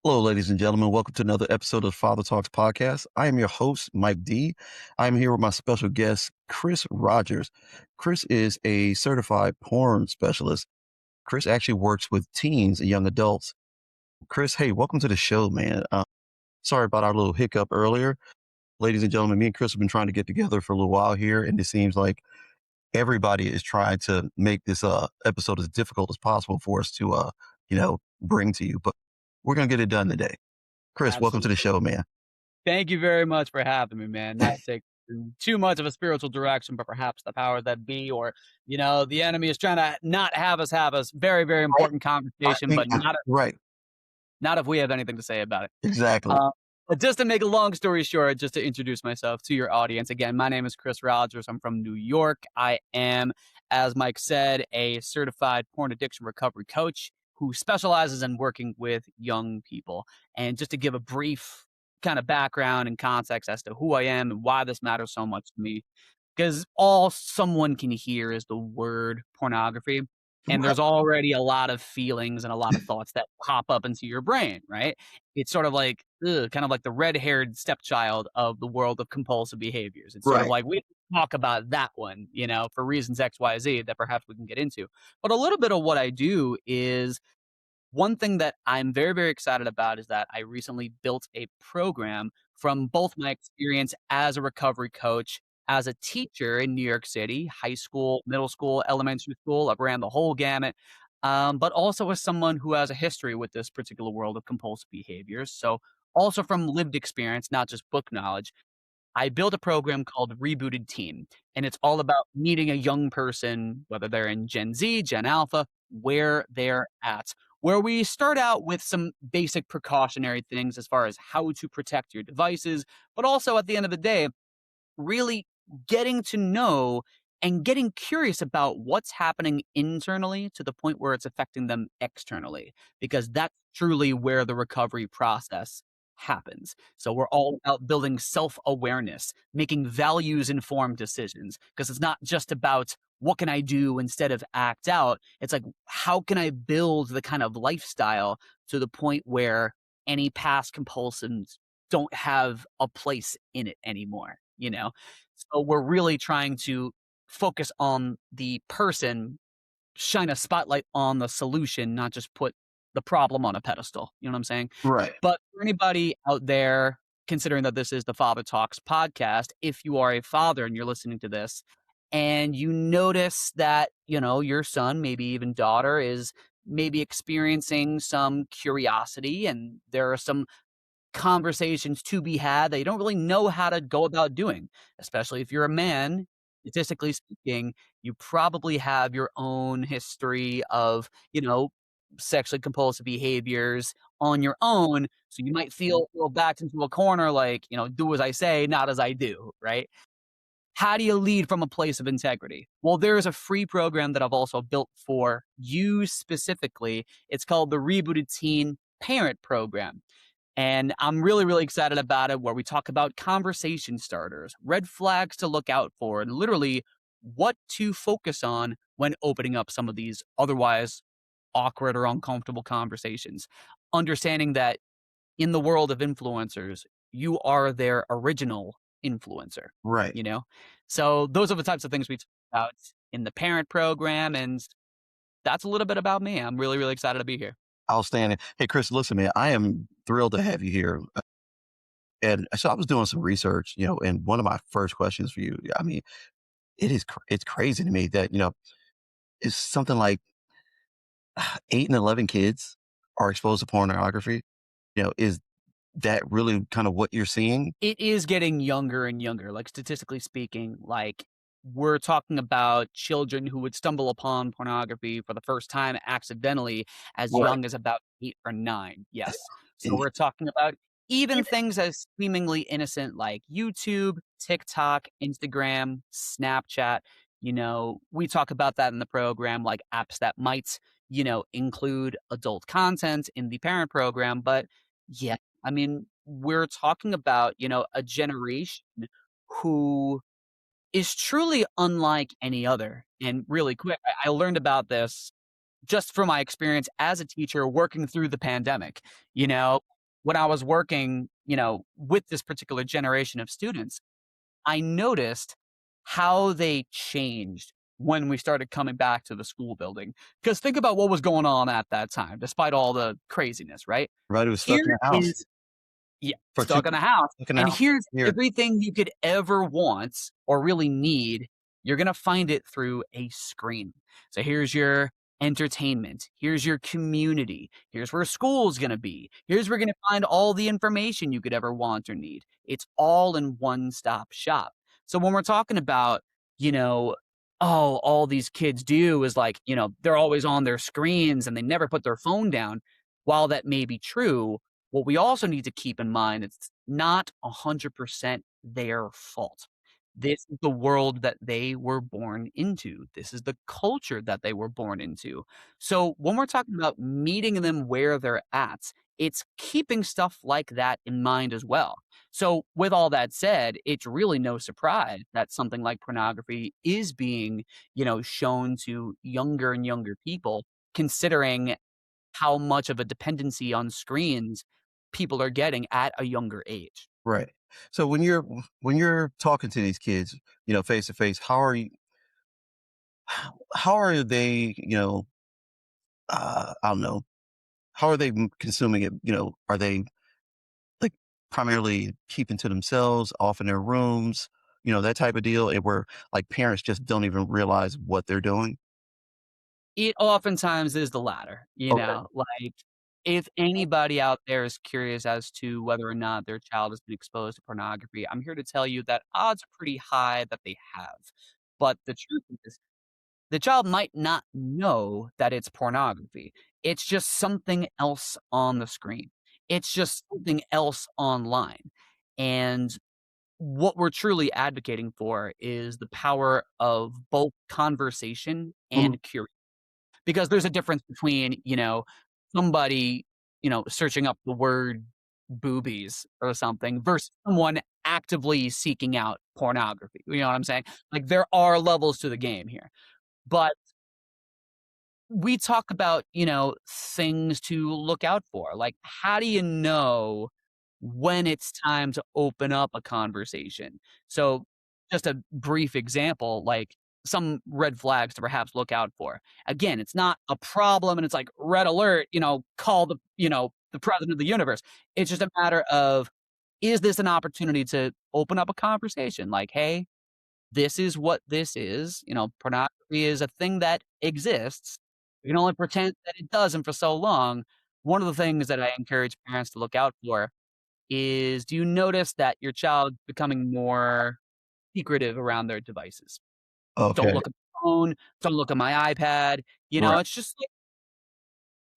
Hello, ladies and gentlemen. Welcome to another episode of Father Talks Podcast. I am your host, Mike D. I'm here with my special guest, Chris Rogers. Chris is a certified porn specialist. Chris actually works with teens and young adults. Chris, hey, welcome to the show, man. Sorry about our little hiccup earlier. Ladies and gentlemen, me and Chris have been trying to get together for a little while here, and it seems like everybody is trying to make this episode as difficult as possible for us to, bring to you. But we're going to get it done today. Chris, welcome to the Absolutely. show, man. Thank you very much for having me, man. Not to take too much of a spiritual direction, but perhaps the powers that be, or the enemy is trying to not have us. Very, very Right. important I conversation, think but right, not if we have anything to say about it. exactly. Uh, but just to make a long story short, just to introduce myself to your audience again, my name is Chris Rogers. I'm from New York. I am, as Mike said, a certified porn addiction recovery coach who specializes in working with young people. And just to give a brief kind of background and context as to who I am and why this matters so much to me, because all someone can hear is the word pornography. And Right, there's already a lot of feelings and a lot of thoughts that pop up into your brain, right? It's sort of like, kind of like the red-haired stepchild of the world of compulsive behaviors. It's sort of right, like we talk about that one, for reasons X, Y, Z that perhaps we can get into. But a little bit of what I do is one thing that I'm very, very excited about is that I recently built a program from both my experience as a recovery coach, as a teacher in New York City, high school, middle school, elementary school. I've ran the whole gamut. But also as someone who has a history with this particular world of compulsive behaviors. So also from lived experience, not just book knowledge. I built a program called Rebooted Teen, and it's all about meeting a young person, whether they're in Gen Z, Gen Alpha, where they're at. Where we start out with some basic precautionary things as far as how to protect your devices, but also at the end of the day, really getting to know and getting curious about what's happening internally to the point where it's affecting them externally, because that's truly where the recovery process happens. So we're all about building self-awareness, making values informed decisions, because it's not just about what can I do instead of act out. It's like, how can I build the kind of lifestyle to the point where any past compulsions don't have a place in it anymore? So we're really trying to focus on the person, shine a spotlight on the solution, not just put the problem on a pedestal. You know what I'm saying? right, But for anybody out there, considering that this is the Father Talks podcast, if you are a father and you're listening to this and you notice that, your son, maybe even daughter, is maybe experiencing some curiosity and there are some conversations to be had that you don't really know how to go about doing, especially if you're a man. Statistically speaking, you probably have your own history of, sexually compulsive behaviors on your own. So you might feel backed into a corner like, do as I say, not as I do, right? How do you lead from a place of integrity? Well, there is a free program that I've also built for you specifically. It's called the Rebooted Teen Parent Program. And I'm really, really excited about it, where we talk about conversation starters, red flags to look out for, and literally what to focus on when opening up some of these otherwise awkward or uncomfortable conversations. Understanding that in the world of influencers, you are their original influencer, right. you know? So those are the types of things we talk about in the parent program. And that's a little bit about me. I'm really, really excited to be here. Outstanding. Hey, Chris, listen, man, I am thrilled to have you here. And so I was doing some research, and one of my first questions for you, I mean, it's crazy to me that, it's something like 8 and 11 kids are exposed to pornography. Is that really kind of what you're seeing? It is getting younger and younger, like, statistically speaking, like, we're talking about children who would stumble upon pornography for the first time accidentally as Right. young as about 8 or 9, yes. So And we're talking about even things as seemingly innocent like YouTube, TikTok, Instagram, Snapchat. We talk about that in the program, like apps that might, include adult content in the parent program, but yeah, I mean, we're talking about, a generation who is truly unlike any other. And really quick, I learned about this just from my experience as a teacher working through the pandemic. You know, when I was working, with this particular generation of students, I noticed how they changed when we started coming back to the school building. Because think about what was going on at that time, despite all the craziness, right? Right, it was stuck Here in the house is yeah, for 2 stuck in a house. stuck in the And house here's here. everything you could ever want or really need. You're gonna find it through a screen. So here's your entertainment. Here's your community. Here's where school's gonna be. Here's where you're gonna find all the information you could ever want or need. It's all in one-stop shop. So when we're talking about, you know, oh, all these kids do is like, they're always on their screens and they never put their phone down. While that may be true, what we also need to keep in mind, it's not 100% their fault. This is the world that they were born into. This is the culture that they were born into. So when we're talking about meeting them where they're at, it's keeping stuff like that in mind as well. So with all that said, it's really no surprise that something like pornography is being, shown to younger and younger people, considering how much of a dependency on screens people are getting at a younger age. Right. So when you're talking to these kids, face to face, how are they, I don't know, how are they consuming it? Are they like primarily keeping to themselves, off in their rooms, that type of deal, and where like parents just don't even realize what they're doing? It oftentimes is the latter, Okay. like, if anybody out there is curious as to whether or not their child has been exposed to pornography, I'm here to tell you that odds are pretty high that they have. But the truth is, the child might not know that it's pornography. It's just something else on the screen. It's just something else online. And what we're truly advocating for is the power of both conversation Mhm. and curiosity. Because there's a difference between, somebody, searching up the word boobies or something versus someone actively seeking out pornography. You know what I'm saying? Like, there are levels to the game here. But we talk about, things to look out for. Like, how do you know when it's time to open up a conversation? So, just a brief example, like some red flags to perhaps look out for. Again, it's not a problem and it's like red alert, call the president of the universe. It's just a matter of, is this an opportunity to open up a conversation? Like, hey, this is what this is. Pornography is a thing that exists. You can only pretend that it doesn't for so long. One of the things that I encourage parents to look out for is, do you notice that your child becoming more secretive around their devices? Don't Okay. look at the phone, don't look at my iPad. Right. It's just like,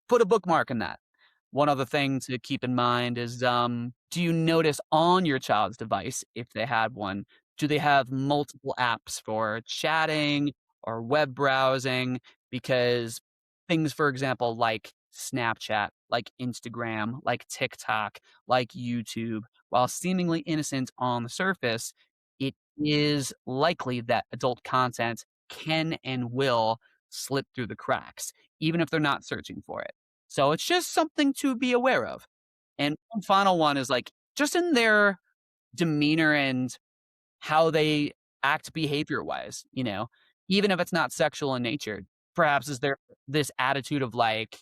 put a bookmark in that. One other thing to keep in mind is, do you notice on your child's device, if they had one, do they have multiple apps for chatting or web browsing? Because things, for example, like Snapchat, like Instagram, like TikTok, like YouTube, while seemingly innocent on the surface, it is likely that adult content can and will slip through the cracks, even if they're not searching for it. So it's just something to be aware of. And one final one is like just in their demeanor and how they act behavior wise, even if it's not sexual in nature. Perhaps is there this attitude of like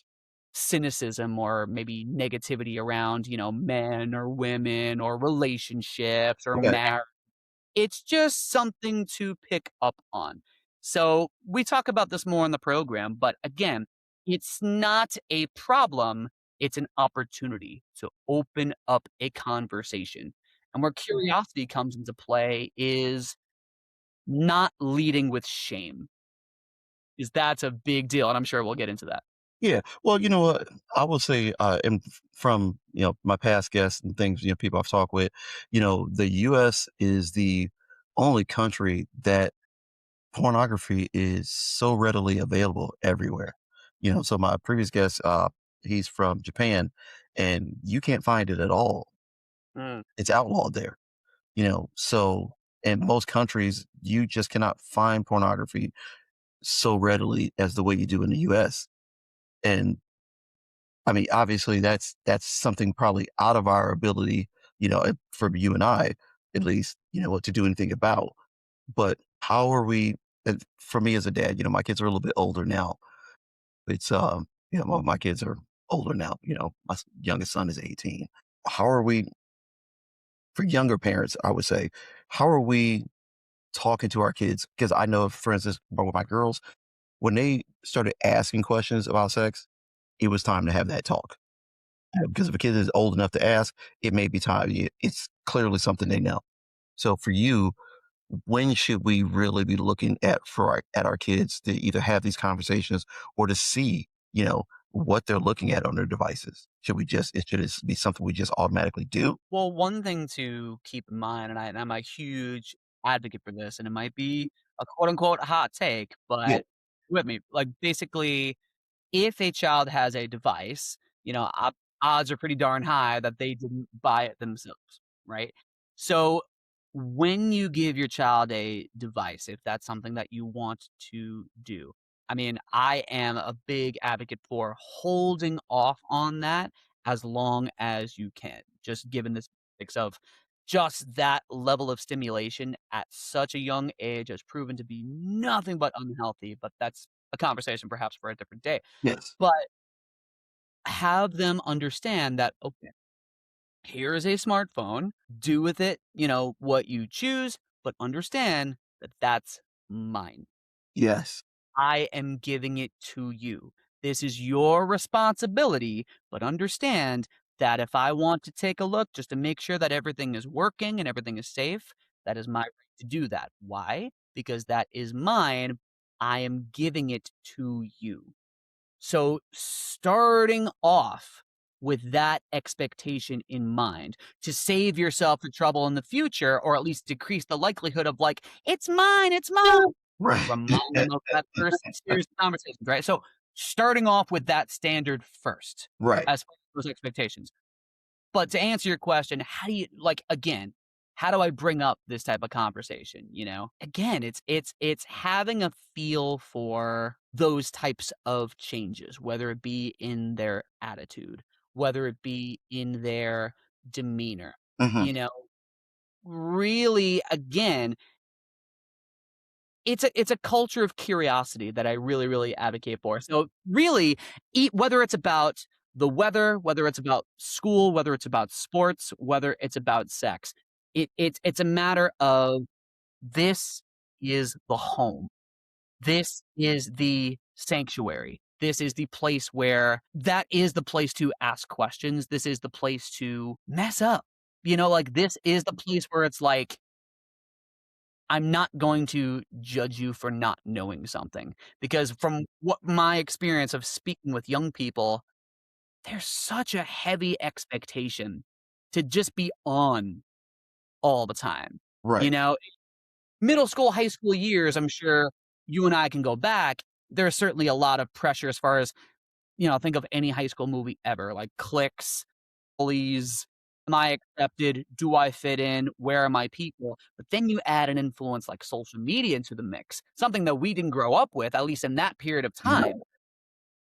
cynicism or maybe negativity around, men or women or relationships or Okay. marriage. It's just something to pick up on. So we talk about this more in the program, but again, it's not a problem. It's an opportunity to open up a conversation. And where curiosity comes into play is not leading with shame, is that's a big deal. And I'm sure we'll get into that. Yeah. Well, you know what? I will say, and from my past guests and things, people I've talked with, the U.S. is the only country that pornography is so readily available everywhere. So my previous guest, he's from Japan, and you can't find it at all. Mm. It's outlawed there. So in most countries, you just cannot find pornography so readily as the way you do in the U.S. And I mean, obviously, that's something probably out of our ability, for you and I, at least, to do anything about. But how are we? And for me as a dad, my kids are a little bit older now. It's my kids are older now. My youngest son is 18. How are we for younger parents? I would say, how are we talking to our kids? Because I know, for instance, with my girls, when they started asking questions about sex, it was time to have that talk. Because if a kid is old enough to ask, it may be time. It's clearly something they know. So for you, when should we really be looking at our kids to either have these conversations or to see, what they're looking at on their devices? Should it be something we just automatically do? Well, one thing to keep in mind, and I'm a huge advocate for this, and it might be a quote unquote hot take, Yeah. but with me, like basically if a child has a device, odds are pretty darn high that they didn't buy it themselves, right? So when you give your child a device, if that's something that you want to do, I mean, I am a big advocate for holding off on that as long as you can, just given this basics of just that level of stimulation at such a young age has proven to be nothing but unhealthy. But that's a conversation perhaps for a different day. Yes. But have them understand that, okay, here is a smartphone. Do with it, what you choose, but understand that that's mine. Yes. I am giving it to you. This is your responsibility, but understand that if I want to take a look just to make sure that everything is working and everything is safe, that is my right to do that. Why? Because that is mine. I am giving it to you. So, starting off with that expectation in mind to save yourself the trouble in the future, or at least decrease the likelihood of like, it's mine. Right. Remind them of that first series of conversations, right? So, starting off with that standard first Right. as far as those expectations. But to answer your question, how do you like again, how do I bring up this type of conversation, Again, it's having a feel for those types of changes, whether it be in their attitude, whether it be in their demeanor. Hmm. You know, really again, it's a culture of curiosity that I really, really advocate for. So really, whether it's about the weather, whether it's about school, whether it's about sports, whether it's about sex, it's a matter of this is the home. This is the sanctuary. This is the place where that is the place to ask questions. This is the place to mess up. Like this is the place where it's like I'm not going to judge you for not knowing something because from what my experience of speaking with young people, there's such a heavy expectation to just be on all the time. You Right. know, middle school, high school years, I'm sure you and I can go back. There's certainly a lot of pressure as far as, think of any high school movie ever, like cliques, bullies. Am I accepted? Do I fit in? Where are my people? But then you add an influence like social media into the mix, something that we didn't grow up with, at least in that period of No. time.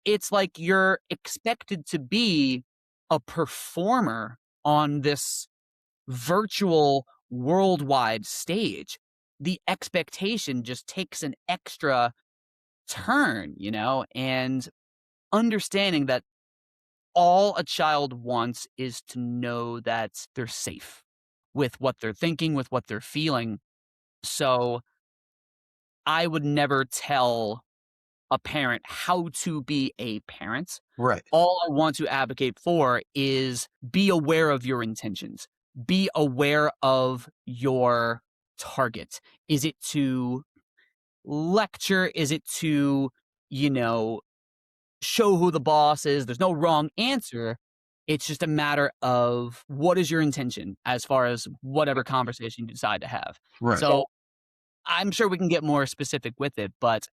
It's like you're expected to be a performer on this virtual worldwide stage. The expectation just takes an extra turn, and understanding that all a child wants is to know that they're safe with what they're thinking, with what they're feeling. So I would never tell a parent how to be a parent. Right. All I want to advocate for is be aware of your intentions. Be aware of your target. Is it to lecture? Is it to, you know, show who the boss is? There's no wrong answer. It's just a matter of what is your intention as far as whatever conversation you decide to have. Right. So I'm sure we can get more specific with it, but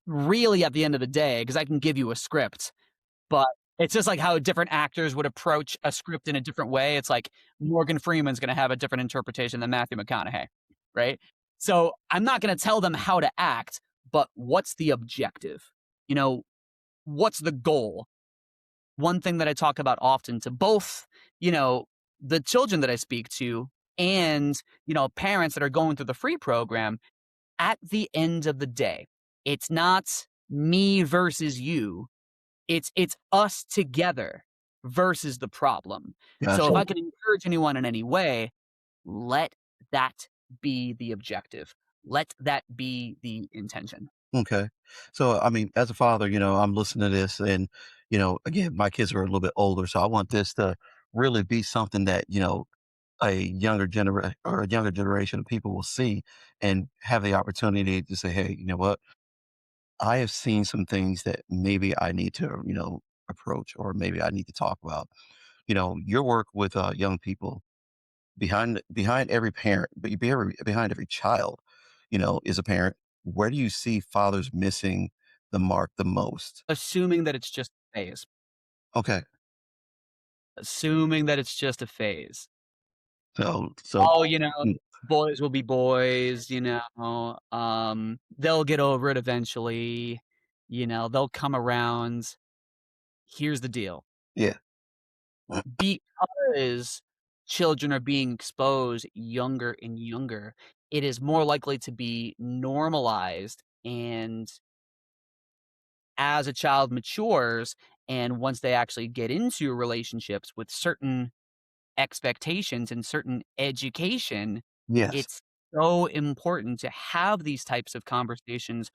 really at the end of the day, because I can give you a script, but it's just like how different actors would approach a script in a different way. It's like Morgan Freeman's gonna have a different interpretation than Matthew McConaughey, right? So I'm not gonna tell them how to act, but what's the objective? You know, what's the goal? One thing that I talk about often to both, you know, the children that I speak to and, parents that are going through the free program, at the end of the day, it's not me versus you. It's us together versus the problem. So Gotcha. if I can encourage anyone in any way, let that be the objective. Let that be the intention. Okay. So, I mean, as a father, I'm listening to this and, again, my kids are a little bit older, so I want this to really be something that, a younger generation of people will see and have the opportunity to say, hey, you know what? I have seen some things that maybe I need to, approach or maybe I need to talk about. Your work with young people behind every parent, but behind every child, is a parent. Where do you see fathers missing the mark the most? Assuming that it's just a phase. Okay. Assuming that it's just a phase. So Oh, mm, boys will be boys, they'll get over it eventually, they'll come around. Here's the deal. yeah. Because children are being exposed younger and younger, it is more likely to be normalized, and as a child matures, and once they actually get into relationships with certain expectations and certain education, Yes. it's so important to have these types of conversations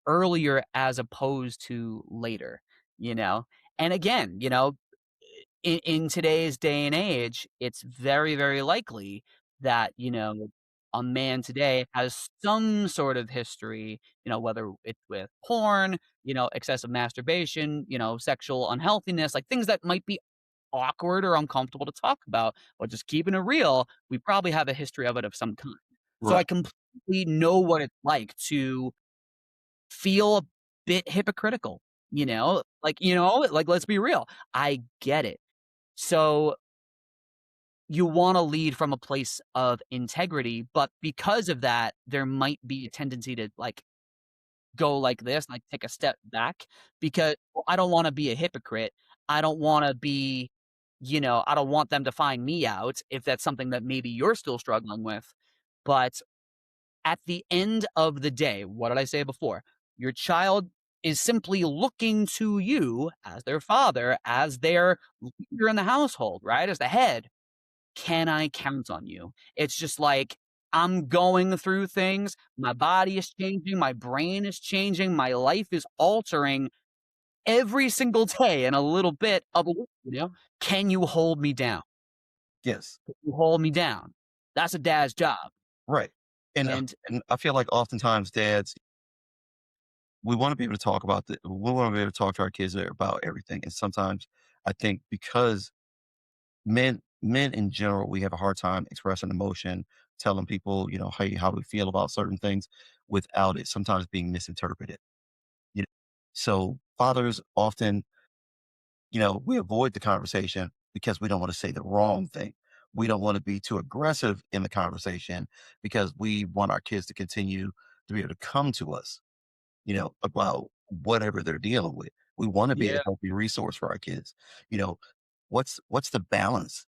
earlier as opposed to later, you know? And again, in today's day and age, it's very, very likely that, a man today has some sort of history, whether it's with porn, excessive masturbation, sexual unhealthiness, like things that might be awkward or uncomfortable to talk about, but just keeping it real, we probably have a history of it of some kind. So I Right. completely know what it's like to feel a bit hypocritical, like, let's be real. I get it. So you wanna lead from a place of integrity, but because of that, there might be a tendency to, like, go like this, like, take a step back because, well, I don't wanna be a hypocrite. I don't wanna be I don't want them to find me out if that's something that maybe you're still struggling with. But at the end of the day, what did I say before? Your child is simply looking to you as their father, as their leader in the household, right? As the head. Can I count on you? It's just like, I'm going through things, my body is changing, my brain is changing, my life is altering every single day in a little bit of a way, Can you hold me down? Yes. Can you hold me down? That's a dad's job, Right. And and and I feel like oftentimes dads, we want to be able to talk about we want to be able to talk to our kids about everything. And sometimes I think because men in general, we have a hard time expressing emotion, telling people, hey, how we feel about certain things without it sometimes being misinterpreted. You know? So fathers often, we avoid the conversation because we don't want to say the wrong thing. We don't want to be too aggressive in the conversation because we want our kids to continue to be able to come to us, about whatever they're dealing with. We want to be a yeah, healthy resource for our kids. You know, what's the balance?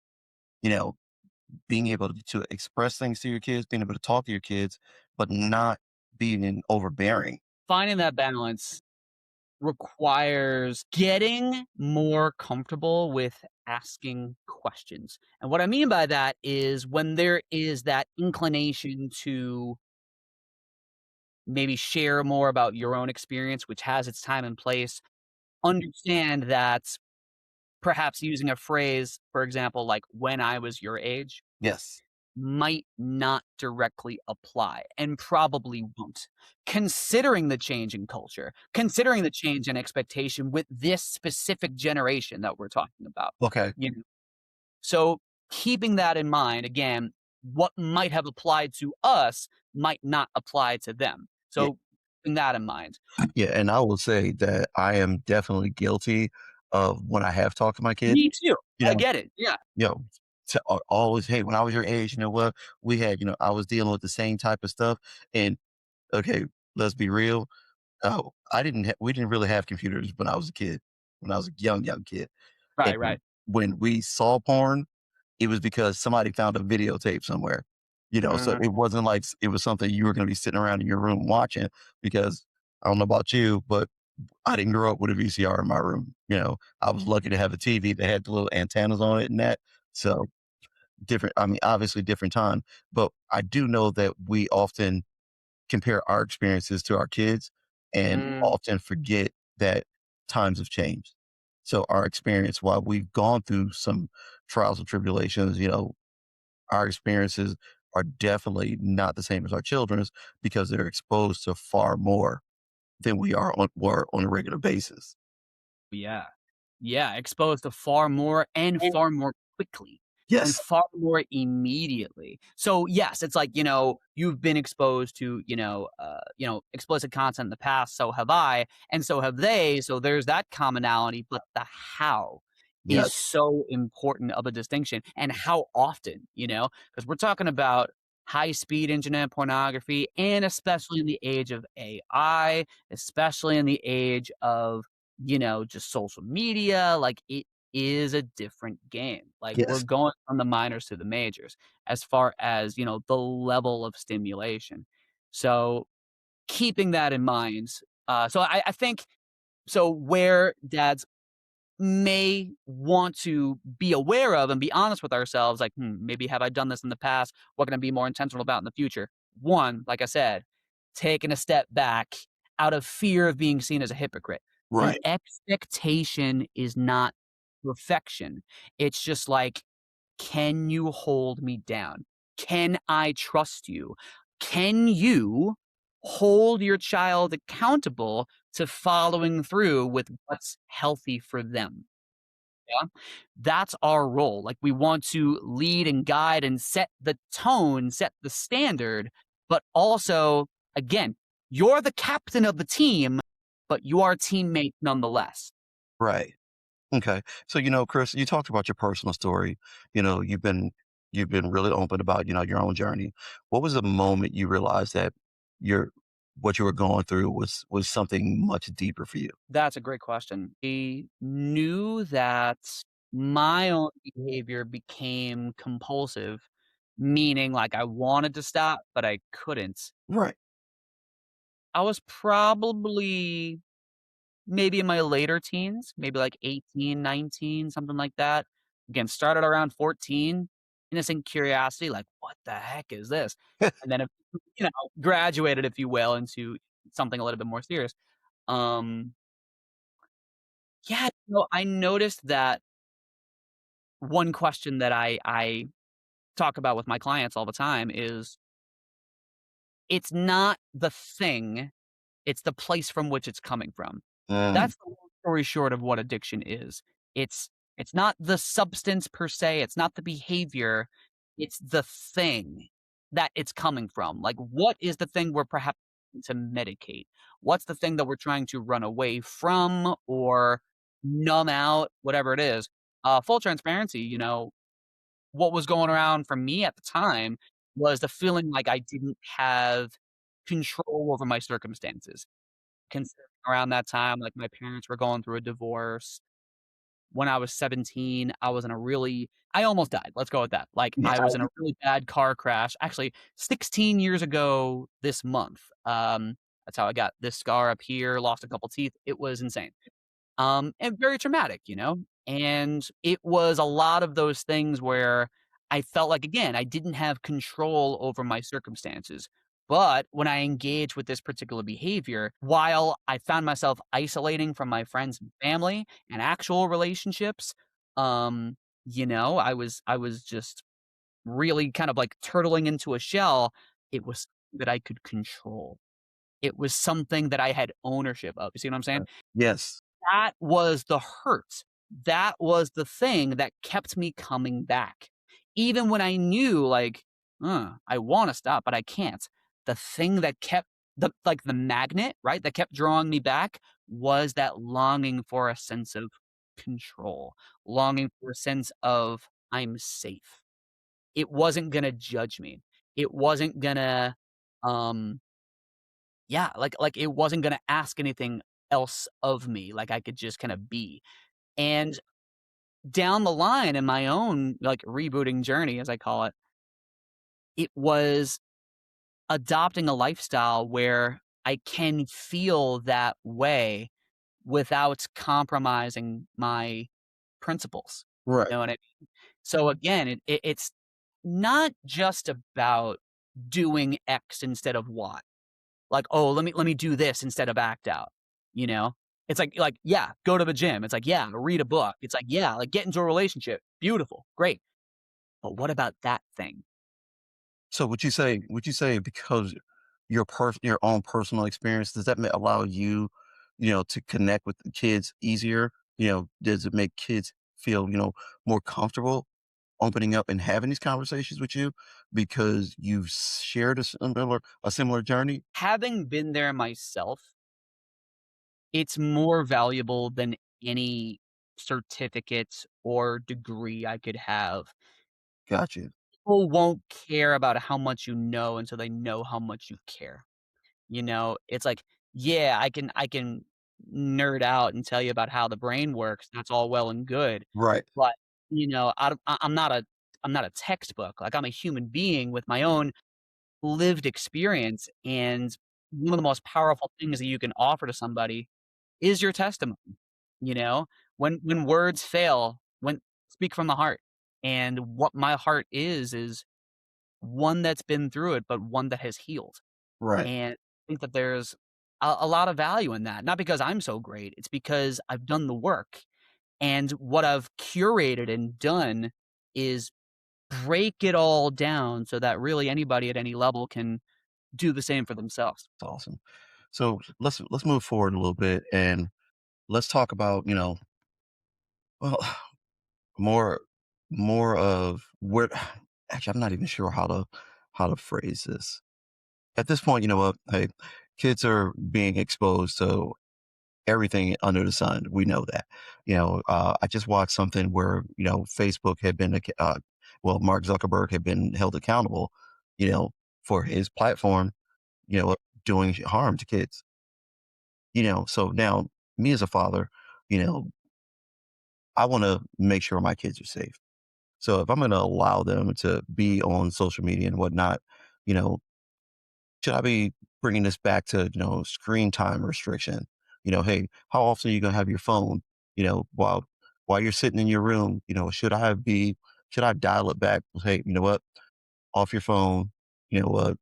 You know, being able to express things to your kids, being able to talk to your kids, but not being overbearing. finding that balance requires getting more comfortable with asking questions. And what I mean by that is when there is that inclination to maybe share more about your own experience, which has its time and place, understand that perhaps using a phrase, for example, like "when I was your age," Yes. might not directly apply and probably won't. Considering the change in culture, considering the change in expectation with this specific generation that we're talking about, Okay. you know? So, keeping that in mind, again, what might have applied to us might not apply to them. Yeah. So, keeping that in mind. Yeah. And I will say that I am definitely guilty of when I have talked to my kids, Me too. you I know, get it. Yeah. you know, always, hey, when I was your age, you know what? We had, I was dealing with the same type of stuff. And okay, let's be real. Oh, we didn't really have computers when I was a kid, when I was a young kid, Right, and right. when we saw porn, it was because somebody found a videotape somewhere, so Mhm. it wasn't like it was something you were gonna be sitting around in your room watching because I don't know about you, but I didn't grow up with a VCR in my room, I was lucky to have a TV that had the little antennas on it and that, so different I mean, obviously different time, but I do know that we often compare our experiences to our kids and Mm, often forget that times have changed. So our experience, while we've gone through some trials and tribulations, our experiences are definitely not the same as our children's because they're exposed to far more than were on a regular basis. yeah. Yeah, exposed to far more and far more quickly and Yes. far more immediately. So, yes, it's like, you've been exposed to, explicit content in the past, so have I, and so have they, so there's that commonality, but the how is Yes. so important of a distinction, and how often, because 'Cause we're talking about high-speed internet pornography, and especially in the age of AI, especially in the age of just social media, like, it is a different game. Like, we're Yes. going from the minors to the majors as far as, the level of stimulation. So, keeping that in mind, so I think so where dads may want to be aware of and be honest with ourselves, like, maybe have I done this in the past? What can I be more intentional about in the future? One, like I said, taking a step back out of fear of being seen as a hypocrite. The Right. expectation is not perfection. It's just like, can you hold me down? Can I trust you? Can you hold your child accountable to following through with what's healthy for them? Yeah. That's our role. Like, we want to lead and guide and set the tone, set the standard, but also, again, you're the captain of the team, but you are teammate nonetheless. Right. Okay. So, Chris, you talked about your personal story. You know, you've been really open about, your own journey. What was the moment you realized that your what you were going through was something much deeper for you? That's a great question. I knew that my own behavior became compulsive, meaning like I wanted to stop, but I couldn't. Right. I was probably maybe in my later teens, maybe like 18, 19, something like that. Again, started around 14, innocent curiosity, like, "What the heck is this?" And then, graduated, if you will, into something a little bit more serious. Um, yeah, I noticed that one question that I talk about with my clients all the time is, it's not the thing, it's the place from which it's coming from. Mm, That's the long story short of what addiction is. It's it's not the substance per se, it's not the behavior, it's the thing that it's coming from. Like, what is the thing we're perhaps to medicate? What's the thing that we're trying to run away from or numb out, whatever it is? Full transparency, what was going around for me at the time was the feeling like I didn't have control over my circumstances. Considering around that time, like, my parents were going through a divorce. When I was 17, I was in a really I almost died, let's go with that. Like, yeah. I was in a really bad car crash, actually 16 years ago this month. That's how I got this scar up here, lost a couple teeth. It was insane. And very traumatic, And it was a lot of those things where I felt like, again, I didn't have control over my circumstances. But when I engaged with this particular behavior, while I found myself isolating from my friends and family and actual relationships, I was just really kind of like turtling into a shell. It was that I could control. It was something that I had ownership of. You see what I'm saying? Yes. That was the hurt. That was the thing that kept me coming back. Even when I knew, like, I wanna stop, but I can't." The thing that kept the magnet, right, that kept drawing me back was that longing for a sense of control, longing for a sense of, "I'm safe." It wasn't gonna judge me. It wasn't gonna, um yeah, like it wasn't gonna ask anything else of me, like I could just kinda be. And down the line in my own, like, rebooting journey, as I call it was adopting a lifestyle where I can feel that way without compromising my principles. You Right, know what I mean? So again, it's not just about doing X instead of Y. Like, "Oh, let me do this instead of act out," you know? It's like, yeah, go to the gym. It's like, yeah, read a book. It's like, yeah, like, get into a relationship. Beautiful, great. But what about that thing? so would you say because your own personal experience, does that allow you, to connect with the kids easier? Does it make kids feel, more comfortable opening up and having these conversations with you because you've shared a similar journey? Having been there myself, it's more valuable than any certificate or degree I could have. Gotcha. People won't care about how much you know until they know how much you care. You know, it's like, yeah, I can nerd out and tell you about how the brain works. That's all well and good. Right. But, I'm not a textbook. Like, I'm a human being with my own lived experience, and one of the most powerful things that you can offer to somebody is your testimony, you know? When words fail, when speak from the heart. And what my heart is one that's been through it, but one that has healed. Right. And I think that there's a lot of value in that, not because I'm so great, it's because I've done the work, and what I've curated and done is break it all down so that really anybody at any level can do the same for themselves. That's awesome. So let's move forward a little bit and let's talk about, well, more more of where actually I'm not even sure how to phrase this. At this point, you know what? Hey, kids are being exposed to everything under the sun. We know that. I just watched something where, Facebook had been, Mark Zuckerberg had been held accountable, you know, for his platform, doing harm to kids. So now me as a father, you know, I want to make sure my kids are safe. So if I'm going to allow them to be on social media and whatnot, you know, should I be bringing this back to, screen time restriction? Hey, how often are you going to have your phone, while you're sitting in your room, should I dial it back? Hey, you know what? Off your phone, you know what?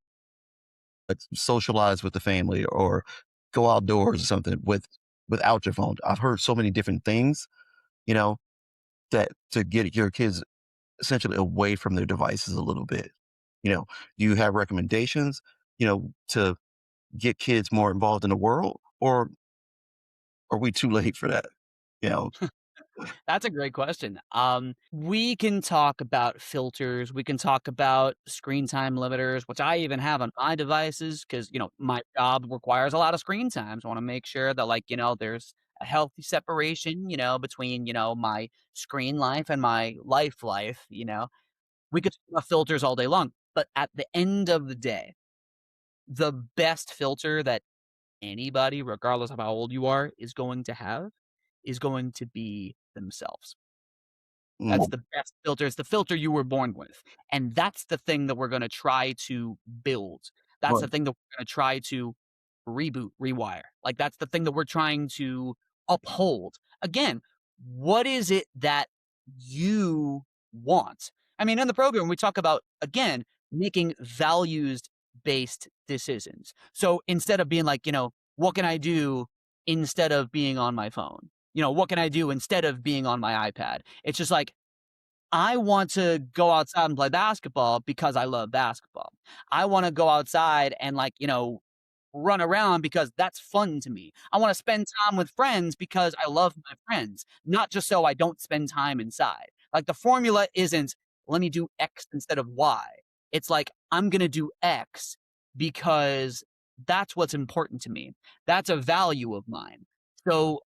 Let's socialize with the family or go outdoors or something without your phone. I've heard so many different things, you know, that to get your kids essentially away from their devices a little bit. Do you have recommendations, to get kids more involved in the world, or are we too late for that? You know, That's a great question. We can talk about filters. We can talk about screen time limiters, which I even have on my devices because, my job requires a lot of screen time. So I want to make sure that, like, there's a healthy separation, between, my screen life and my life. We could talk about filters all day long. But at the end of the day, the best filter that anybody, regardless of how old you are, is going to be themselves. That's mm, the best filter. It's the filter you were born with, and that's the thing that we're gonna try to build. That's the right, thing that we're gonna try to reboot, rewire. Like, that's the thing that we're trying to uphold. Again, what is it that you want? I mean, in the program, we talk about, again, making values-based decisions. So, instead of being like, "What can I do instead of being on my phone?" "What can I do instead of being on my iPad?" It's just like, I want to go outside and play basketball because I love basketball. I wanna go outside and, like, run around because that's fun to me. I wanna spend time with friends because I love my friends, not just so I don't spend time inside. Like, the formula isn't, "Let me do X instead of Y." It's like, "I'm gonna do X because that's what's important to me. That's a value of mine." So,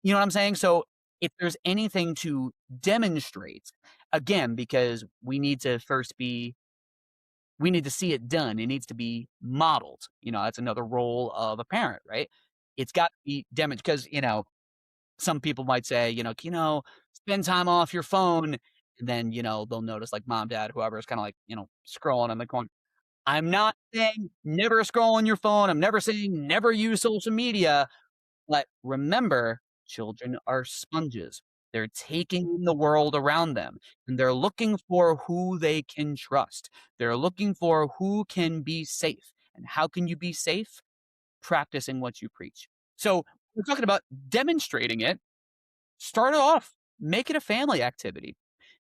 you know what I'm saying? So, if there's anything to demonstrate, again, because we need to first be We need to see it done. It needs to be modeled. That's another role of a parent, right? It's got to be demonstrated because, some people might say, spend time off your phone. And then, they'll notice like mom, dad, whoever is kind of like, scrolling on the corner. I'm not saying never scroll on your phone. I'm never saying never use social media. But remember, children are sponges. They're taking in the world around them and they're looking for who they can trust. They're looking for who can be safe. And how can you be safe? Practicing what you preach. So we're talking about demonstrating it. Start it off. Make it a family activity.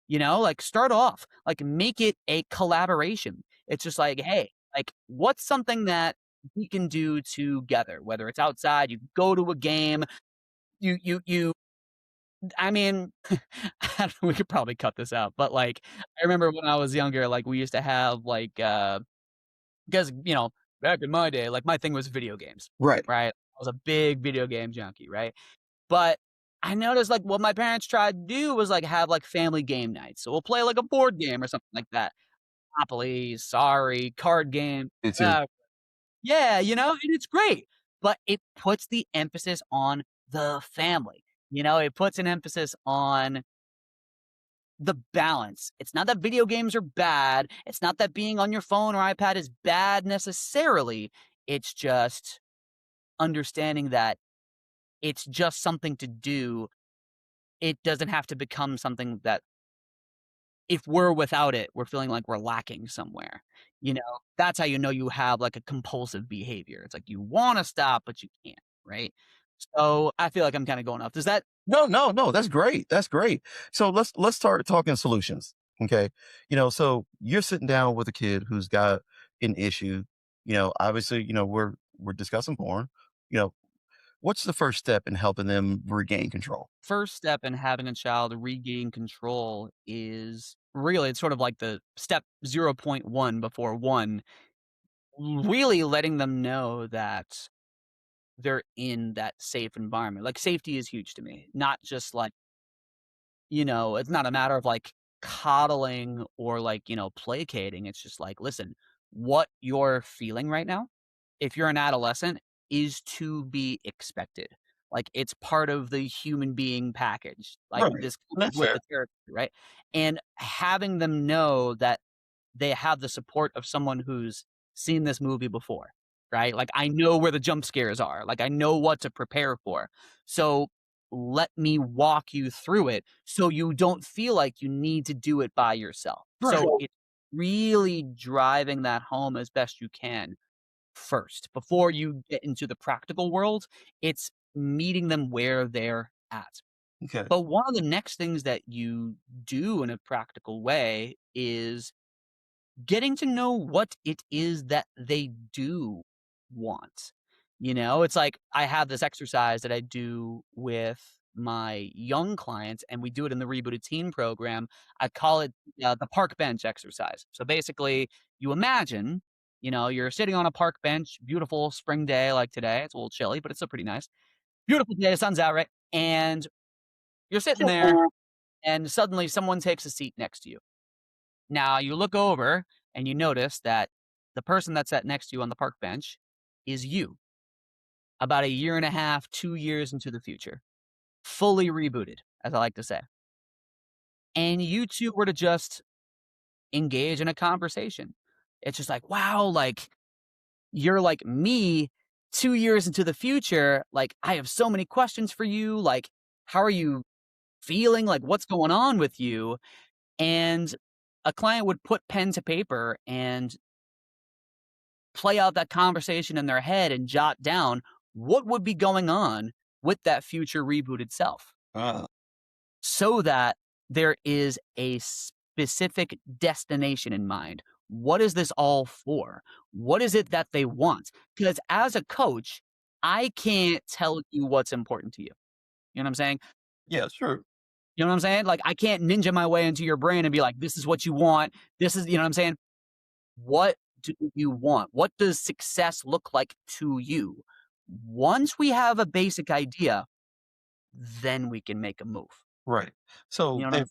Like start off, like make it a collaboration. It's just like, hey, like what's something that we can do together, whether it's outside, you go to a game, you I mean, we could probably cut this out, but like I remember when I was younger, like we used to have like because back in my day, like my thing was video games, Right. right? I was a big video game junkie, right? But I noticed, like, what my parents tried to do was, like, have, like, family game nights. So we'll play, like, a board game or something like that. Monopoly, Sorry, card game, Me too. uh yeah, and it's great, but it puts the emphasis on the family. It puts an emphasis on the balance. It's not that video games are bad. It's not that being on your phone or iPad is bad necessarily. It's just understanding that it's just something to do. It doesn't have to become something that if we're without it, we're feeling like we're lacking somewhere. That's how you know you have like a compulsive behavior. It's like you wanna stop, but you can't, right? So, I feel like I'm kinda going off. Does that No, no, no. That's great. That's great. So let's start talking solutions. Okay. So you're sitting down with a kid who's got an issue. Obviously, we're discussing porn. You know, what's the first step in helping them regain control? first step in having a child regain control is really it's sort of like the step 0.1 before 1, really letting them know that they're in that safe environment. Like, safety is huge to me, not just like it's not a matter of like coddling or like, placating. It's just like, listen, what you're feeling right now, if you're an adolescent, is to be expected. Like it's part of the human being package. Like Right. this comes That's with fair. the territory, right? And having them know that they have the support of someone who's seen this movie before, right? Like, I know where the jump scares are, like, I know what to prepare for. So, let me walk you through it so you don't feel like you need to do it by yourself. Right. So, it's really driving that home as best you can first. Before you get into the practical world, it's meeting them where they're at. Okay. But one of the next things that you do in a practical way is getting to know what it is that they do want. It's like I have this exercise that I do with my young clients, and we do it in the Rebooted Teen program. I call it the park bench exercise. So basically, you imagine, you're sitting on a park bench, beautiful spring day like today. It's a little chilly, but it's still pretty nice. Beautiful day, the sun's out, right? And you're sitting there, and suddenly someone takes a seat next to you. Now you look over and you notice that the person that's sat next to you on the park bench is you, about a year and a half, 2 years into the future, fully rebooted, as I like to say. And you 2 were to just engage in a conversation. It's just like, "Wow, like, you're like me 2 years into the future, like, I have so many questions for you, like, how are you feeling? Like, what's going on with you?" And a client would put pen to paper and play out that conversation in their head and jot down what would be going on with that future rebooted self Uh, so that there is a specific destination in mind. What is this all for? What is it that they want? Because as a coach, I can't tell you what's important to you. You know what I'm saying? yeah, sure. You know what I'm saying? Like, I can't ninja my way into your brain and be like, this is what you want. This is, you know what I'm saying? What do you want? What does success look like to you? Once we have a basic idea, then we can make a move. Right. You So know what I'm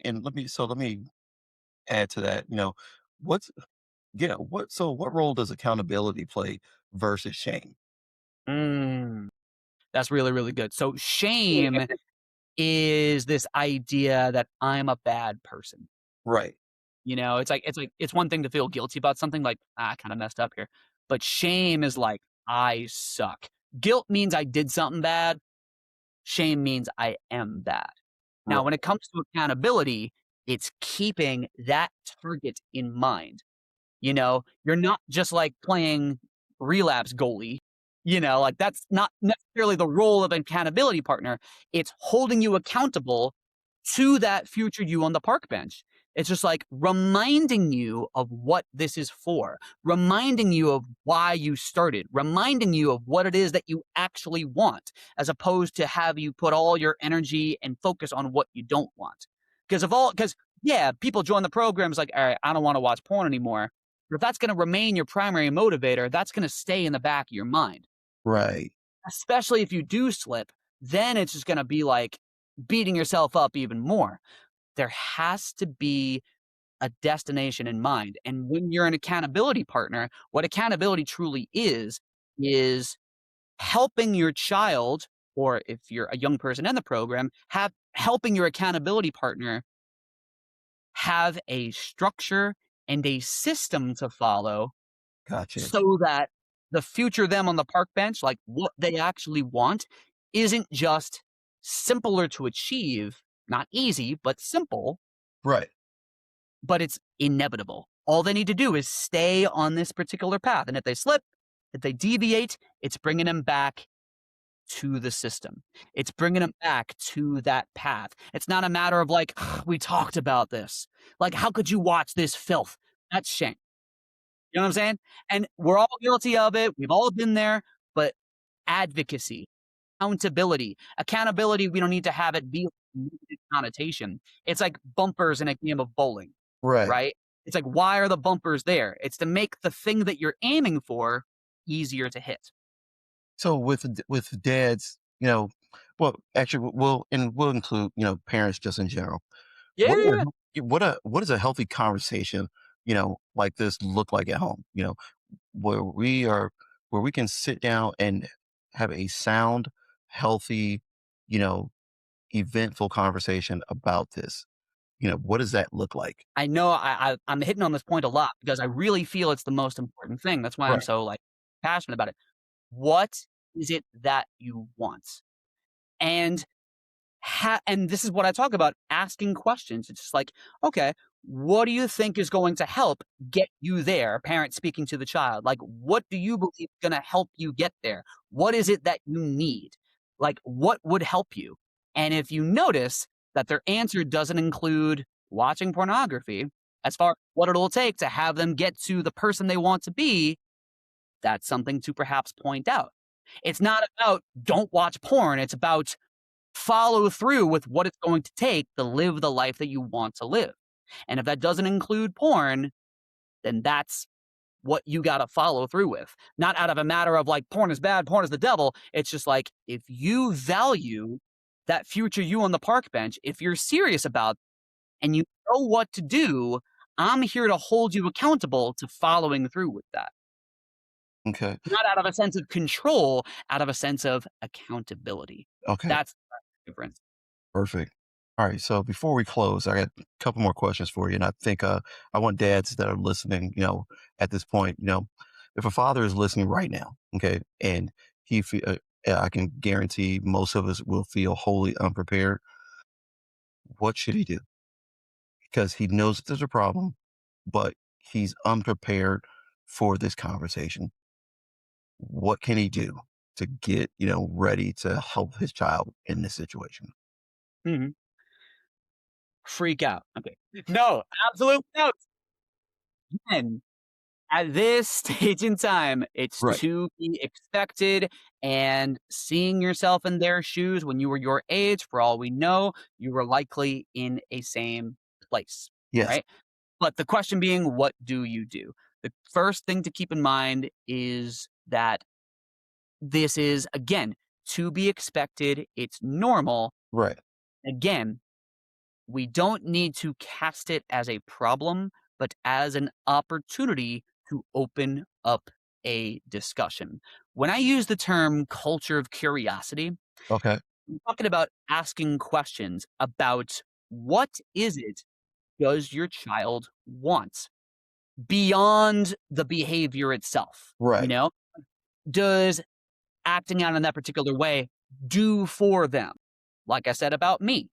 and let me add to that. What's yeah, what role does accountability play versus shame? Mm, that's really, really good. So shame is this idea that I'm a bad person. Right. It's one thing to feel guilty about something like, "Ah, I kinda messed up here." But shame is like, "I suck." Guilt means I did something bad. Shame means I am bad. Now, when Right. it comes to accountability, it's keeping that target in mind. You're not just like playing relapse goalie, like that's not necessarily the role of an accountability partner. It's holding you accountable to that future you on the park bench. It's just like reminding you of what this is for, reminding you of why you started, reminding you of what it is that you actually want, as opposed to have you put all your energy and focus on what you don't want. Because yeah, people join the programs like, all right, I don't want to watch porn anymore. But if that's going to remain your primary motivator, that's going to stay in the back of your mind, Right. especially if you do slip. Then it's just going to be like beating yourself up even more. There has to be a destination in mind. And when you're an accountability partner, what accountability truly is helping your child, or if you're a young person in the program, have helping your accountability partner have a structure and a system to follow Gotcha. so that the future them on the park bench, like what they actually want, isn't just simpler to achieve, not easy, but simple, Right. but it's inevitable. All they need to do is stay on this particular path. And if they slip, if they deviate, it's bringing them back to the system. It's bringing them back to that path. It's not a matter of like, we talked about this. Like, how could you watch this filth? That's shame. You know what I'm saying? And we're all guilty of it. We've all been there, but advocacy, accountability, we don't need to have it be a negative connotation. It's like bumpers in a game of bowling, Right. right? It's like, why are the bumpers there? It's to make the thing that you're aiming for easier to hit. So with dads, well, actually, we'll include parents just in general. Yeah, What yeah, are yeah. what does a healthy conversation like this look like at home? Where we are where we can sit down and have a sound, healthy, you know, eventful conversation about this. What does that look like? I know I'm hitting on this point a lot because I really feel it's the most important thing. That's why I'm Right. so like passionate about it. What is it that you want? And and this is what I talk about, asking questions. It's just like, okay, what do you think is going to help get you there? Parent speaking to the child. Like, what do you believe is going to help you get there? What is it that you need? Like, what would help you? And if you notice that their answer doesn't include watching pornography, as far as what it'll take to have them get to the person they want to be, that's something to perhaps point out. It's not about don't watch porn. It's about follow through with what it's going to take to live the life that you want to live. And if that doesn't include porn, then that's what you got to follow through with. Not out of a matter of like porn is bad, porn is the devil. It's just like if you value that future you on the park bench, if you're serious about and you know what to do, I'm here to hold you accountable to following through with that. Okay. Not out of a sense of control, out of a sense of accountability. Okay. That's the difference. Perfect. All right. So before we close, I got a couple more questions for you. And I think I want dads that are listening, at this point, if a father is listening right now, okay, and I can guarantee most of us will feel wholly unprepared. What should he do? Because he knows that there's a problem, but he's unprepared for this conversation. What can he do to get, ready to help his child in this situation? Mhm. Freak out. Okay. No, absolutely no. And at this stage in time, it's Right. to be expected, and seeing yourself in their shoes when you were your age, for all we know, you were likely in a same place, Yes. right? But the question being, what do you do? The first thing to keep in mind is that this is, again, to be expected. It's normal. Right. Again, we don't need to cast it as a problem. but as an opportunity to open up a discussion. When I use the term culture of curiosity, Okay. I'm talking about asking questions about what is it does your child want beyond the behavior itself, you Right. know? Does acting out in that particular way do for them? Like I said about me,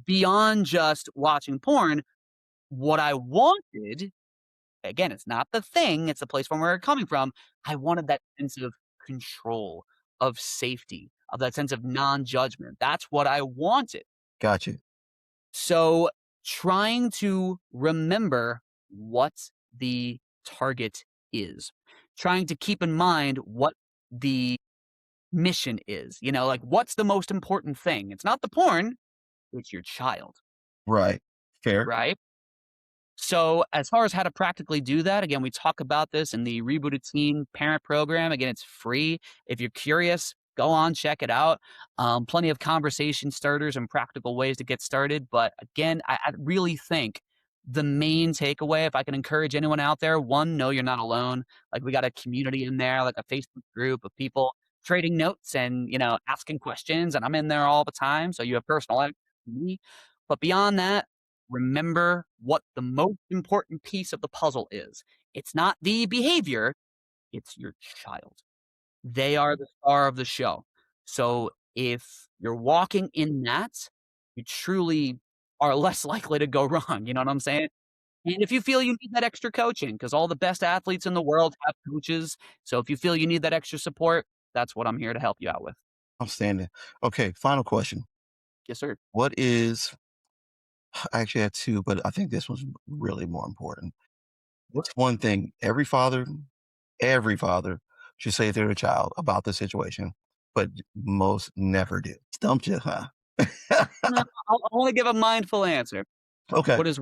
beyond just watching porn, what I wanted, again, it's not the thing, it's the place from where it's coming from. I wanted that sense of control, of safety, of that sense of non-judgment. That's what I wanted. Got you. So trying to remember what the target is, trying to keep in mind what the mission is, like what's the most important thing? It's not the porn, it's your child, Right. Fair. right? So, as far as how to practically do that, again, we talk about this in the Rebooted Teen Parent Program. Again, it's free. If you're curious, go on, check it out. Plenty of conversation starters and practical ways to get started. But again, I really think the main takeaway, if I can encourage anyone out there, one, know you're not alone. Like, we got a community in there, like a Facebook group of people trading notes and, asking questions. And I'm in there all the time. So, you have personal access to me. But beyond that, remember what the most important piece of the puzzle is. It's not the behavior, it's your child. They are the star of the show. So if you're walking in that, you truly are less likely to go wrong. You know what I'm saying? And if you feel you need that extra coaching, because all the best athletes in the world have coaches. So if you feel you need that extra support, that's what I'm here to help you out with. Outstanding. Okay. Final question. Yes, sir. What is, I actually had two, but I think this one's really more important. What's one thing every father should say to their child about the situation, but most never do? Stumped you, huh? No, I want to give a mindful answer. Okay. What is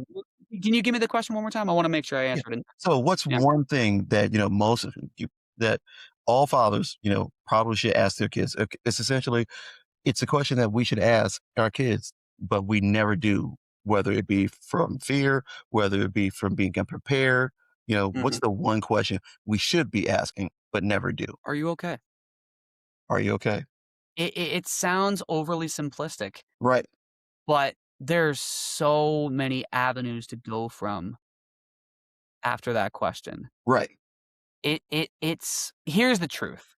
Can you give me the question one more time? I wanna make sure I Yeah. answered it. So what's Yeah. one thing that, most of you that all fathers, probably should ask their kids? It's essentially it's a question that we should ask our kids, but we never do, whether it be from fear, whether it be from being unprepared. What's Mhm. the one question we should be asking, but never do? Are you okay? Are you okay? It sounds overly simplistic, Right. but there's so many avenues to go from after that question. Right. It's here's the truth,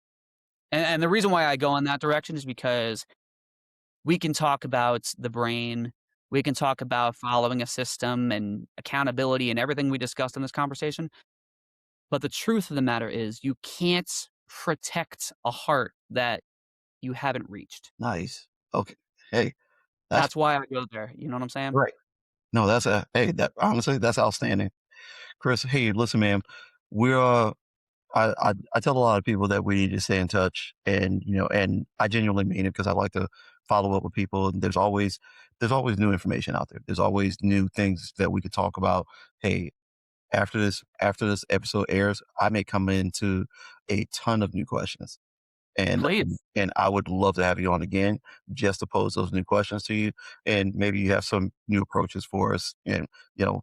and the reason why I go in that direction is because we can talk about the brain, we can talk about following a system and accountability and everything we discussed in this conversation, but the truth of the matter is you can't protect a heart that you haven't reached. Nice. Okay. Hey, that's That's why I go there, you know what I'm saying? right. No, that's a hey, that honestly, that's outstanding. Chris, hey, listen, man, we're I tell a lot of people that we need to stay in touch, and and I genuinely mean it because I like to follow up with people. And there's always new information out there. There's always new things that we could talk about. Hey, after this episode airs, I may come into a ton of new questions. And Please. and I would love to have you on again just to pose those new questions to you, and maybe you have some new approaches for us. And you know,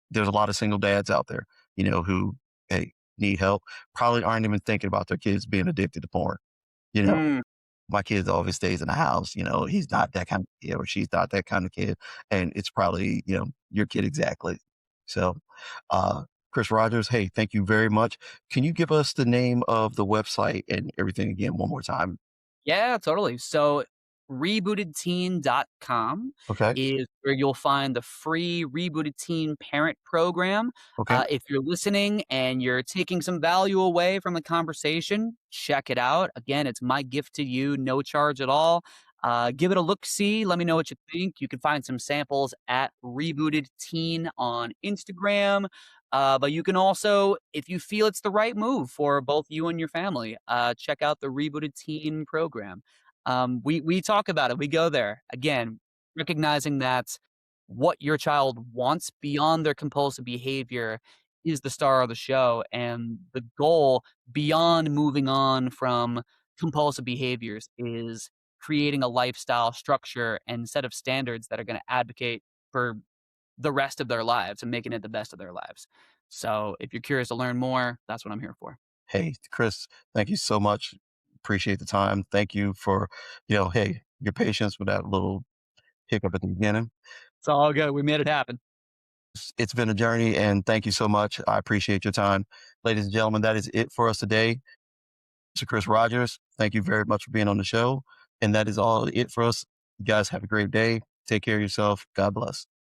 there's a lot of single dads out there, who hey need help, probably aren't even thinking about their kids being addicted to porn. You know, Mm, my kid always stays in the house. He's not that kind of kid, or she's not that kind of kid, and it's probably your kid exactly. So, Chris Rogers, hey, thank you very much. Can you give us the name of the website and everything again one more time? yeah, totally. So, rebootedteen.com Okay. is where you'll find the free Rebooted Teen Parent Program. Okay. If you're listening and you're taking some value away from the conversation, check it out. Again, it's my gift to you, no charge at all. Give it a look see. Let me know what you think. You can find some samples at Rebooted Teen on Instagram. But you can also, if you feel it's the right move for both you and your family, check out the Rebooted Teen program. We talk about it. We go there again, recognizing that what your child wants beyond their compulsive behavior is the star of the show, and the goal beyond moving on from compulsive behaviors is creating a lifestyle structure and set of standards that are going to advocate for the rest of their lives and making it the best of their lives. So if you're curious to learn more, that's what I'm here for. Hey, Chris, thank you so much. Appreciate the time. Thank you for, hey, your patience with that little hiccup at the beginning. It's all good. We made it happen. It's been a journey, and thank you so much. I appreciate your time. Ladies and gentlemen, that is it for us today. Mr. Chris Rogers, thank you very much for being on the show. And that is all it for us. You guys have a great day. Take care of yourself. God bless.